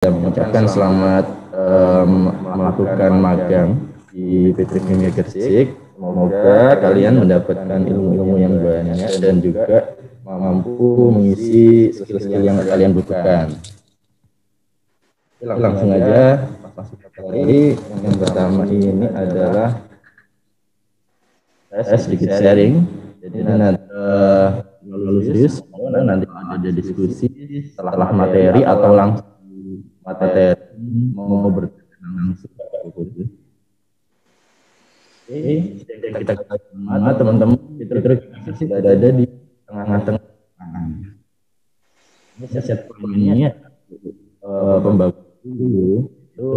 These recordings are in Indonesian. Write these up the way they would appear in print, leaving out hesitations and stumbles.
mengucapkan selamat melakukan magang di Petrokimia Gresik. Semoga kalian mendapatkan ilmu-ilmu yang banyak dan juga mampu mengisi skill-skill yang kalian butuhkan. Langsung aja masuk materi. Yang pertama ini adalah saya sedikit sharing. Jadi nanti lalu serius, nanti ada diskusi setelah materi atau langsung materi mau bertanya langsung Bapak Ibu. Kita ketahui teman-teman Petrokimia sudah ada di tengah-tengah. Ini set poinnya pembangunan itu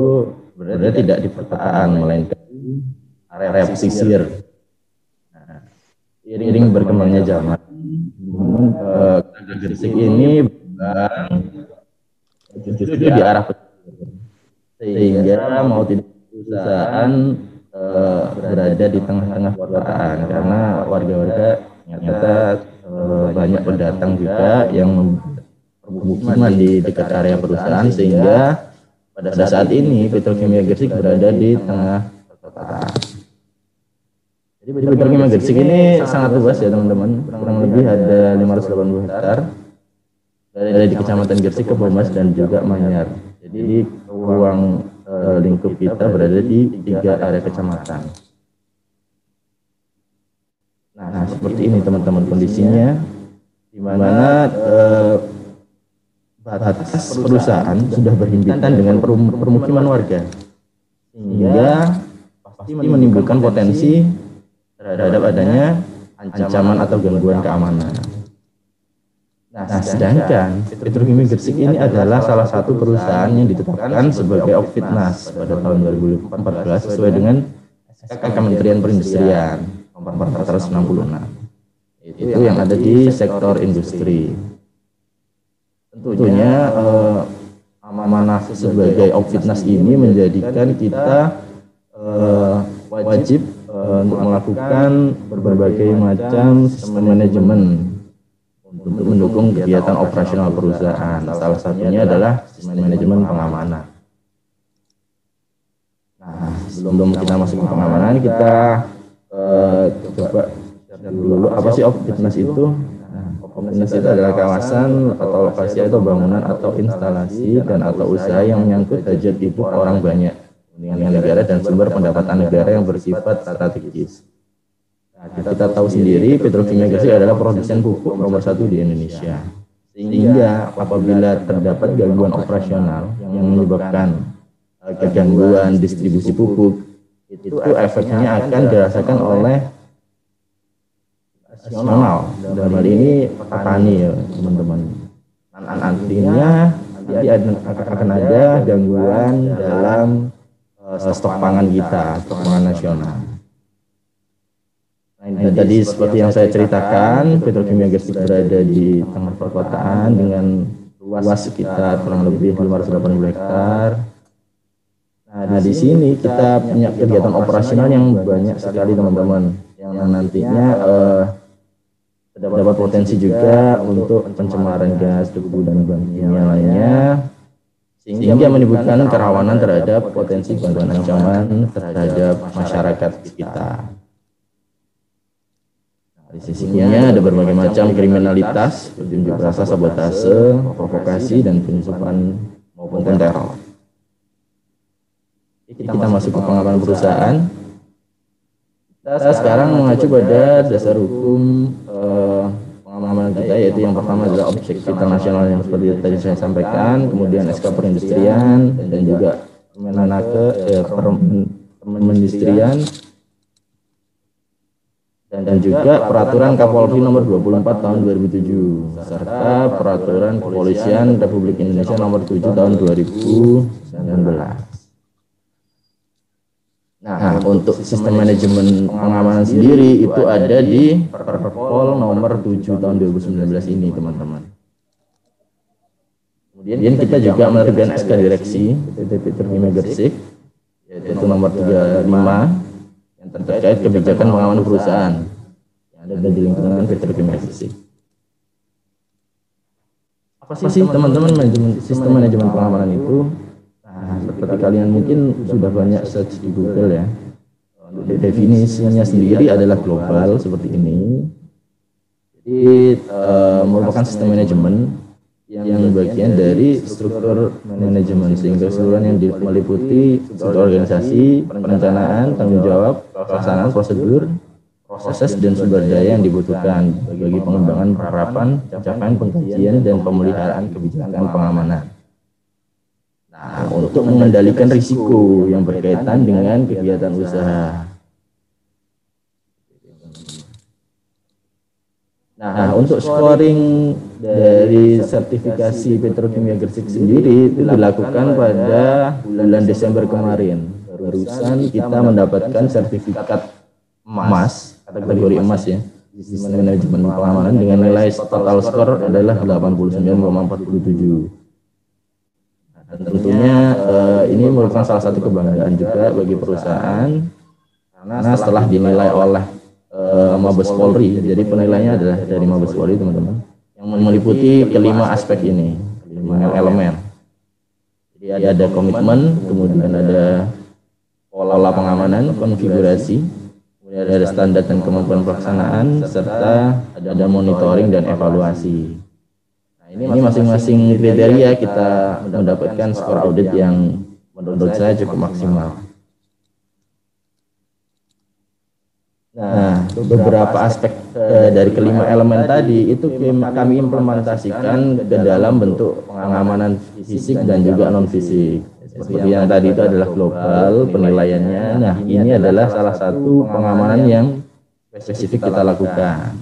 berada tidak di perkotaan melainkan area pesisir. Seiring berkembangnya zaman, Gresik ini justru di arah pesisir, sehingga mau tidak perusahaan berada di tengah-tengah perkotaan karena warga-warga ternyata banyak pendatang juga yang permukiman di dekat area perusahaan, sehingga pada saat ini Petrokimia Gresik berada di tengah perkotaan. Jadi Petrokimia Gresik ini sangat luas ya teman-teman, kurang lebih ada 580 hektar dari di Kecamatan Gresik, Kebomas, dan juga Manyar. Jadi ruang lingkup kita berada di 3 area kecamatan. Nah, seperti ini teman-teman kondisinya, di mana batas perusahaan sudah berhimpitan dengan permukiman warga, sehingga pasti menimbulkan potensi terhadap adanya ancaman atau gangguan keamanan. Nah, sedangkan Petrokimia Gresik ini adalah salah satu perusahaan yang ditetapkan sebagai Okfitnas pada tahun 2014 sesuai dengan SK Kementerian Perindustrian nomor 466. Itu yang ada di sektor industri. Tentunya amanah sebagai Okfitnas ini menjadikan kita wajib untuk melakukan berbagai macam sistem manajemen untuk mendukung kegiatan operasional perusahaan. Salah satunya adalah sistem manajemen pengamanan. Nah, sebelum kita masuk ke pengamanan, kita coba dulu apa sih Okfitnas itu? Okfitnas itu adalah kawasan atau lokasi atau bangunan atau instalasi dan atau usaha yang menyangkut hajat hidup orang banyak, kepentingan negara dan sumber pendapatan negara yang bersifat strategis. Nah, kita tahu sendiri Petrokimia Gresik adalah produsen pupuk nomor 1 di Indonesia. Sehingga apabila terdapat gangguan operasional yang menyebabkan gangguan distribusi pupuk, itu efeknya akan dirasakan oleh nasional. Dalam hal ini petani ya teman-teman. Nantinya akan ada gangguan dalam stok pangan kita, stok pangan nasional. Nah, tadi seperti yang saya ceritakan, Petrokimia Gresik berada di tengah perkotaan dengan luas sekitar kurang lebih 580 hektar. Nah, di sini kita punya kegiatan operasional yang banyak sekali teman-teman, yang nantinya terdapat potensi juga untuk pencemaran gas, debu, dan bahan kimia lainnya, sehingga menimbulkan kerawanan terhadap potensi gangguan ancaman terhadap masyarakat sekitar. Di sisinya ada berbagai macam kriminalitas, unjuk rasa, sabotase, provokasi, dan penyusupan maupun teror. Kita masuk ke pengamanan perusahaan. Kita sekarang mengacu pada dasar hukum pengamanan kita, yaitu yang pertama adalah objek vital nasional yang seperti tadi saya sampaikan, kemudian SK Perindustrian dan juga Perindustrian, dan juga Peraturan Kapolri nomor 24 tahun 2007 serta Peraturan Kepolisian Republik Indonesia nomor 7 tahun 2019. Nah, untuk sistem manajemen pengamanan sendiri itu ada di Perpol nomor 7 tahun 2019 ini teman-teman. Kemudian kita juga menerbitkan SK Direksi PT Petrokimia Gresik, yaitu nomor 35 yang terkait kebijakan pengamanan perusahaan yang ada di lingkungan Petrokimia Gresik. Apa sih teman-teman sistem manajemen pengamanan itu? Nah, seperti kalian mungkin sudah banyak search di Google ya. Definisinya sendiri adalah global seperti ini. Jadi merupakan sistem manajemen yang bagian dari struktur manajemen, sehingga keseluruhan yang meliputi struktur organisasi, perencanaan, tanggung jawab, pelaksanaan prosedur, proses dan sumber daya yang dibutuhkan bagi pengembangan penerapan, pencapaian pengkajian dan pemeliharaan kebijakan pengamanan. Nah, untuk mengendalikan risiko yang berkaitan dengan kegiatan usaha. Nah, untuk scoring dari sertifikasi Petrokimia Gresik sendiri itu dilakukan pada bulan Desember kemarin. Barusan kita mendapatkan sertifikat emas, kategori emas ya, sistem manajemen pengamanan dengan nilai total skor adalah 89,47. Dan tentunya ini merupakan salah satu kebanggaan juga bagi perusahaan karena setelah dinilai oleh Mabes Polri, jadi penilaiannya adalah dari Mabes Polri teman-teman, yang meliputi kelima aspek ini, kelima elemen. Jadi ada komitmen, kemudian ada pola pengamanan, konfigurasi, kemudian ada standar dan kemampuan pelaksanaan, serta ada monitoring dan evaluasi. Nah, ini masing-masing kriteria kita mendapatkan skor audit yang menurut saya cukup maksimal. Nah, beberapa aspek dari kelima elemen tadi itu kami implementasikan ke dalam bentuk pengamanan fisik dan juga non fisik. Seperti yang tadi itu adalah global penilaiannya. Nah, ini adalah salah satu pengamanan yang spesifik kita lakukan.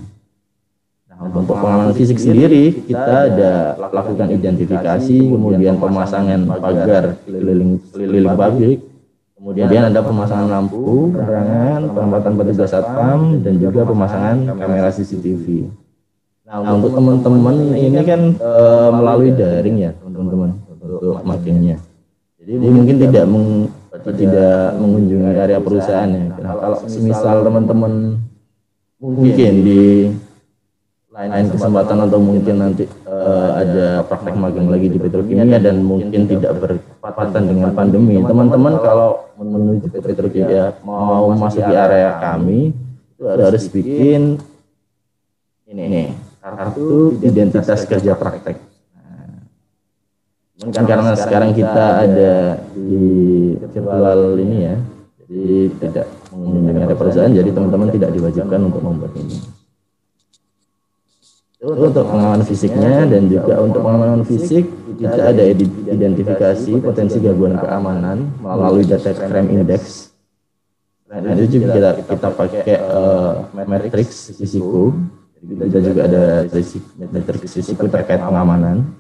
Nah, untuk pengamanan fisik sendiri kita ada lakukan identifikasi, kemudian pemasangan pagar keliling pabrik. Kemudian ada pemasangan lampu, penerangan, penempatan petugas satpam, dan juga pemasangan kamera CCTV. Nah, untuk teman-teman ini kan melalui daring ya teman-teman untuk makainya. Jadi mungkin tidak mengunjungi area perusahaan ya. Nah, kalau semisal teman-teman mungkin di lain kesempatan atau mungkin nanti ada praktek magang lagi di Petrokimia dan mungkin tidak bertepatan dengan pandemi, teman-teman kalau menuju ke Petrokimia mau masuk di area kami itu harus bikin ini kartu identitas kerja praktek. Nah, karena sekarang kita ada di virtual ini ya, jadi tidak mengunjungi area perusahaan, jadi teman-teman tidak diwajibkan untuk membuat ini. Untuk pengamanan fisiknya dan juga untuk pengamanan fisik kita ada identifikasi potensi gangguan keamanan melalui data crime index. Nah, itu juga kita pakai matriks risiko. Kita juga ada matriks risiko terkait pengamanan.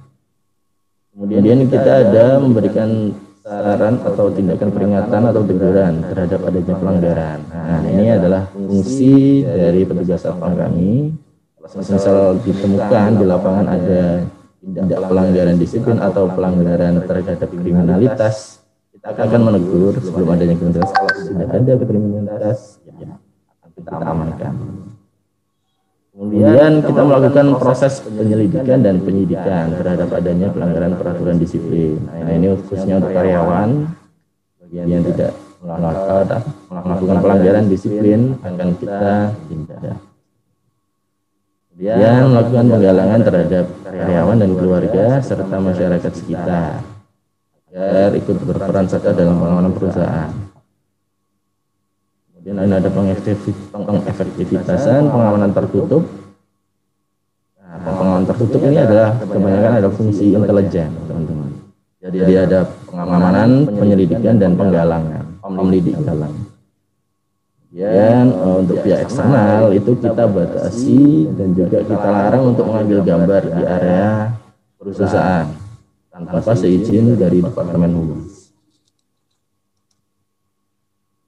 Kemudian kita ada memberikan saran atau tindakan peringatan atau teguran terhadap adanya pelanggaran. Nah, ini adalah fungsi dari petugas satpam kami. Misal ditemukan di lapangan ada tindak pelanggaran disiplin atau pelanggaran terhadap kriminalitas, kita akan menegur sebelum adanya kriminalitas. Kalau sudah ada kriminalitas, ya kita amankan. Kemudian kita melakukan proses penyelidikan dan penyidikan terhadap adanya pelanggaran peraturan disiplin. Nah, ini khususnya untuk karyawan yang tidak melakukan pelanggaran disiplin akan kita tindak. Kemudian melakukan penggalangan terhadap karyawan dan keluarga serta masyarakat sekitar agar ikut berperan serta dalam pengamanan perusahaan. Kemudian ada pengefektivitasan pengamanan tertutup. Nah, pengamanan tertutup ini adalah kebanyakan ada fungsi intelijen, teman-teman. Jadi ada pengamanan, penyelidikan dan penggalangan, pemlidik galang. Dan untuk pihak eksternal itu kita batasi dan juga kita larang untuk mengambil gambar di area perusahaan tanpa seizin dari Departemen Humas.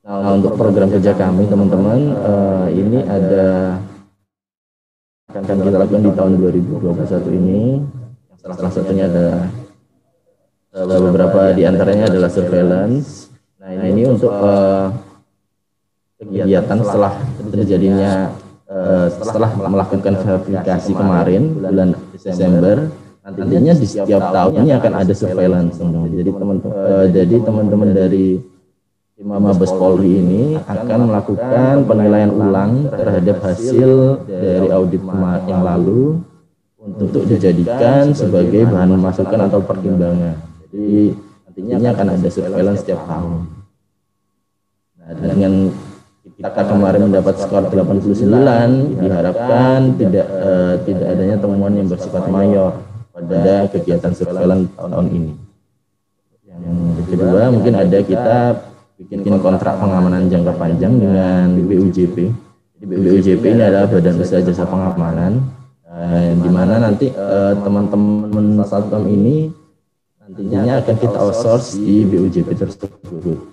Nah, untuk program kerja kami teman-teman ini ada akan kita lakukan di tahun 2021 ini. Salah satunya ada beberapa diantaranya adalah surveillance. Nah, ini untuk kegiatan setelah terjadinya setelah melakukan verifikasi kemarin bulan Desember, nantinya di setiap tahunnya akan ada surveillance. Jadi teman-teman dari tim Mabes Polri ini akan melakukan penilaian ulang terhadap hasil dari audit yang lalu untuk dijadikan sebagai bahan masukan atau pertimbangan. Jadi nantinya akan ada surveillance setiap tahun. Nah, dengan kita kemarin mendapat skor 89, diharapkan tidak adanya temuan yang bersifat mayor pada kegiatan surveillance tahun ini. Yang kedua, mungkin ada kita bikin kontrak pengamanan jangka panjang dengan BUJP. Jadi BUJP ini adalah Badan Usaha Jasa Pengamanan, di mana nanti teman-teman Satpam ini nantinya akan kita outsource di BUJP tersebut.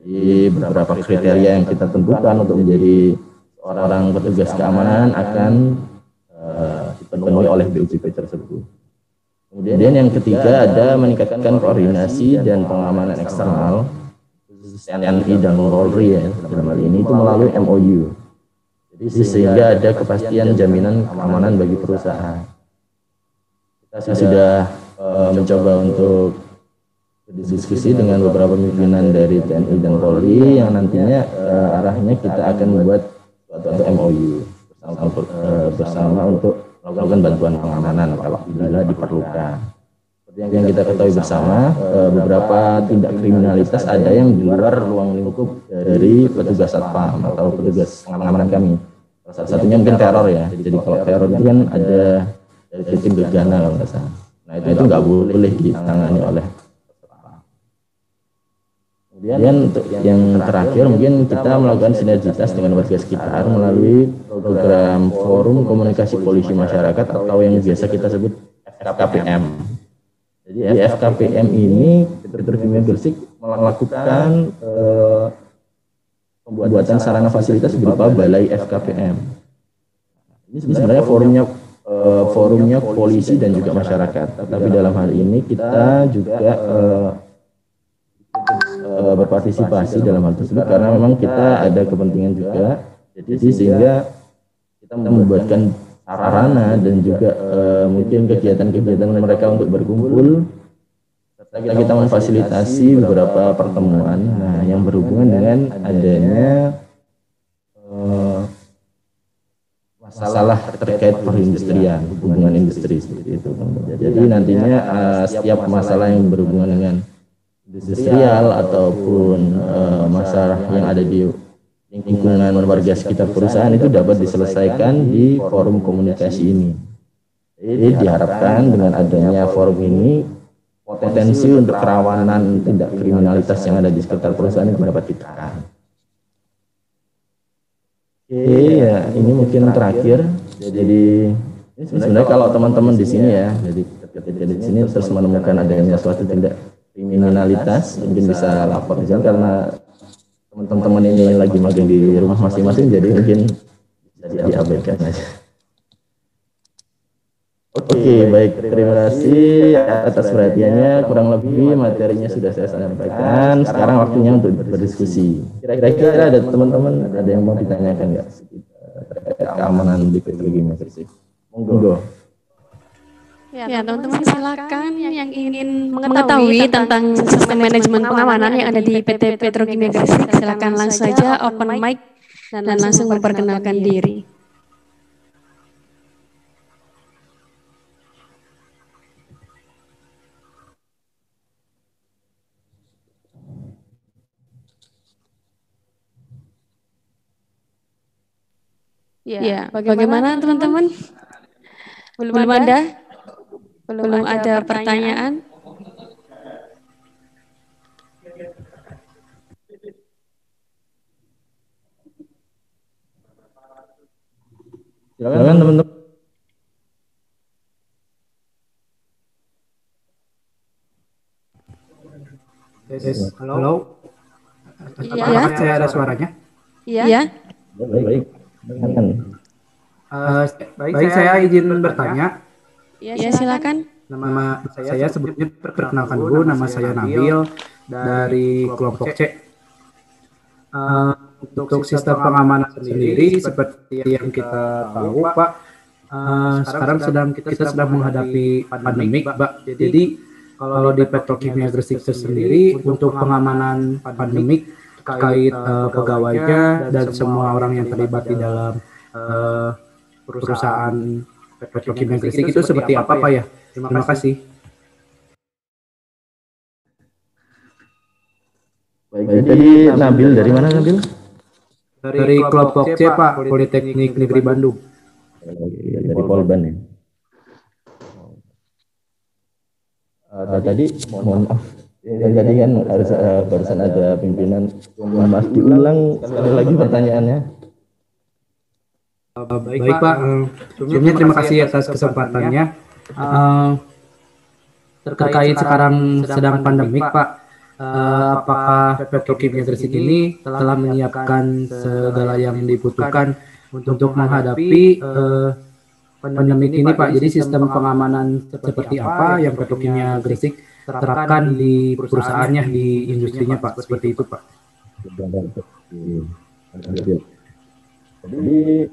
Jadi beberapa kriteria yang kita tentukan untuk menjadi seorang petugas keamanan akan dipenuhi oleh BUJP tersebut. Kemudian yang ketiga ada meningkatkan koordinasi dan pengamanan eksternal TNI dan Polri ya dalam hal ini itu melalui MOU. Jadi sehingga ada kepastian jaminan keamanan bagi perusahaan. Kita sudah mencoba untuk berdiskusi dengan beberapa pimpinan dari TNI dan Polri yang nantinya arahnya kita akan membuat suatu MOU bersama untuk melakukan bantuan pengamanan kalau bila diperlukan. Seperti yang kita ketahui bersama, beberapa tindak kriminalitas ada yang di luar ruang lingkup dari petugas satpam atau petugas pengamanan kami. Salah satunya mungkin teror ya. Jadi kalau teror itu kan ada dari tim gegana kalau nggak salah. Nah itu nggak boleh ditangani oleh. Kemudian untuk yang terakhir mungkin kita melakukan sinergitas dengan warga sekitar melalui program Forum Komunikasi Polisi Masyarakat atau yang biasa kita sebut FKPM. Jadi FKPM ini Petrokimia Gresik melakukan pembuatan sarana fasilitas berupa balai FKPM. Ini sebenarnya forumnya polisi dan juga masyarakat. Tapi dalam hal ini kita juga berpartisipasi dalam hal tersebut karena memang kita ada kepentingan juga. Jadi sehingga kita membuatkan sarana dan juga mungkin kegiatan-kegiatan mereka untuk berkumpul. Serta kita memfasilitasi beberapa pertemuan yang berhubungan dengan adanya masalah terkait perindustrian, hubungan industri seperti itu. Jadi nantinya setiap masalah yang berhubungan dengan industrial ataupun masalah yang ada di lingkungan warga sekitar perusahaan itu dapat diselesaikan di forum komunikasi ini. Jadi diharapkan dengan adanya forum ini potensi untuk kerawanan tindak kriminalitas yang ada di sekitar perusahaan itu dapat ditekan. Oke ya, ini mungkin terakhir. Jadi ini sebenarnya kalau teman-teman di sini ya, jadi ketika di sini terus menemukan adanya suatu tindak kriminalitas mungkin bisa lapor aja karena teman-teman ini lagi magang di rumah masing-masing jadi mungkin bisa diabaikan aja. Oke, baik, terima kasih atas perhatiannya. Kurang lebih materinya sudah saya sampaikan. Sekarang waktunya untuk berdiskusi. Kira-kira ada teman-teman ada yang mau ditanyakan nggak terkait keamanan di Petrokimia Gresik? Monggo. Ya, teman-teman silakan yang ingin mengetahui tentang sistem manajemen pengamanan yang ada di PT Petrokimia Gresik, silakan langsung saja open mic dan langsung memperkenalkan diri. Ya, bagaimana teman-teman? Belum ada pertanyaan? Silakan teman-teman. Halo. Iya. Apakah saya ada suaranya? Iya. Baik. Baik, saya izin bertanya. Ya, silakan. Nama saya sebelumnya perkenalkan dulu, nama saya Nabil dari kelompok C. Untuk sistem pengamanan sendiri seperti yang kita tahu, Pak, sekarang kita sedang menghadapi pandemik, Pak. Jadi kalau di Petrokimia Gresik itu sendiri untuk pengamanan pandemik terkait pegawainya dan semua orang yang terlibat di dalam perusahaan Petrokimia Gresik itu seperti apa, Pak ya? Terima kasih. Baik, tadi Nabil dari mana Nabil? Dari kelompok C, Pak, Politeknik Negeri Bandung. Dari Polban ya. Tadi mohon maaf, tadi kan harus barusan ada pimpinan. Mas diulang sekali lagi pertanyaannya. Baik Pak, sebelumnya terima kasih atas kesempatannya. Terkait sekarang sedang pandemik Pak, apakah Petrokimia Gresik ini telah menyiapkan segala yang dibutuhkan untuk menghadapi pandemik ini Pak? Jadi sistem pengamanan seperti apa yang Petrokimia Gresik terapkan di perusahaannya, di industrinya Pak? Seperti itu Pak. Jadi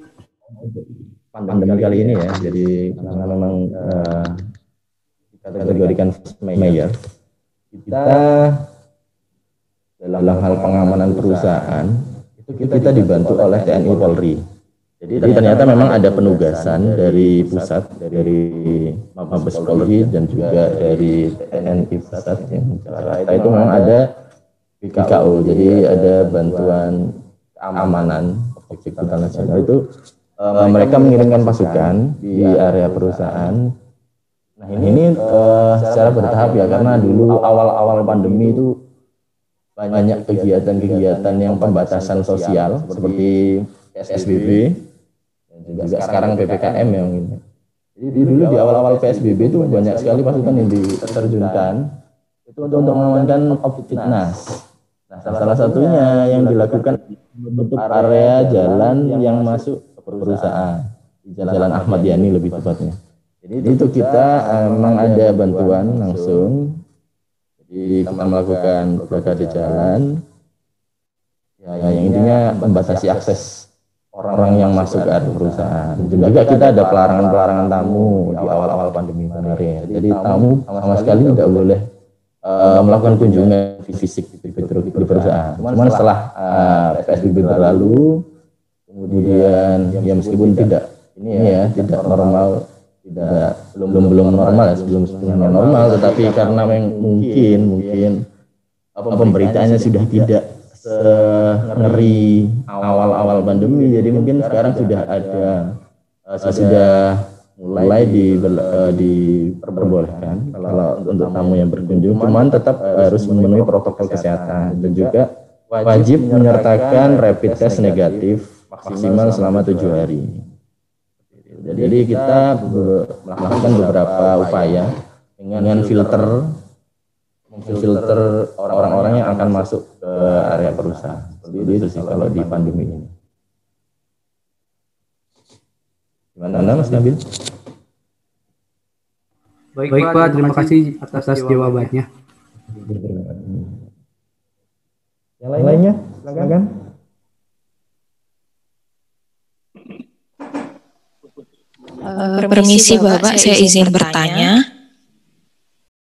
pandemi kali ini ya, jadi karena memang kategorikan mayor, kita dalam hal pengamanan perusahaan itu kita dibantu oleh TNI Polri. Jadi ternyata memang ada penugasan dari pusat, dari Mabes Polri dan juga dari TNI pusat yang Jakarta itu memang ada BKO. Jadi ada bantuan keamanan objek vital nasional itu mereka mengirimkan pasukan di area perusahaan. Nah ini secara bertahap ya, karena dulu awal-awal pandemi itu banyak kegiatan-kegiatan yang pembatasan sosial seperti PSBB dan juga sekarang PPKM yang ini. Jadi dulu di awal-awal PSBB itu banyak sekali pasukan yang diterjunkan itu untuk mengamankan Covid-19. Nah, salah satunya yang dilakukan menutup area jalan yang masuk ke perusahaan di Jalan Ahmad Yani lebih tepatnya. Jadi itu kita memang ada bantuan langsung. Jadi kita melakukan blokade jalan, ya yang intinya membatasi akses orang yang masuk ke area perusahaan. Dan juga kita ada pelarangan tamu di awal-awal pandemi kemarin. Jadi tamu sama sekali tidak boleh melakukan kunjungan fisik di perusahaan. Cuman setelah PSBB berlalu, kemudian ya meskipun tidak tidak normal. Belum normal ya, sebelumnya normal, tetapi karena mungkin pemberitaannya sudah tidak sengeri awal-awal pandemi, jadi mungkin sekarang sudah ada mulai diperbolehkan kalau untuk tamu yang berkunjung, cuman tetap harus memenuhi protokol kesehatan dan juga wajib menyertakan rapid test negatif maksimal selama 7 hari. Jadi kita melakukan beberapa upaya dengan memfilter orang-orang yang akan masuk ke area perusahaan. Seperti itu sih kalau di pandemi ini. Gimana Mas Nabil? Baik Pak, terima kasih atas jawabannya. Yang lainnya, silakan. Permisi Bapak, saya izin bertanya.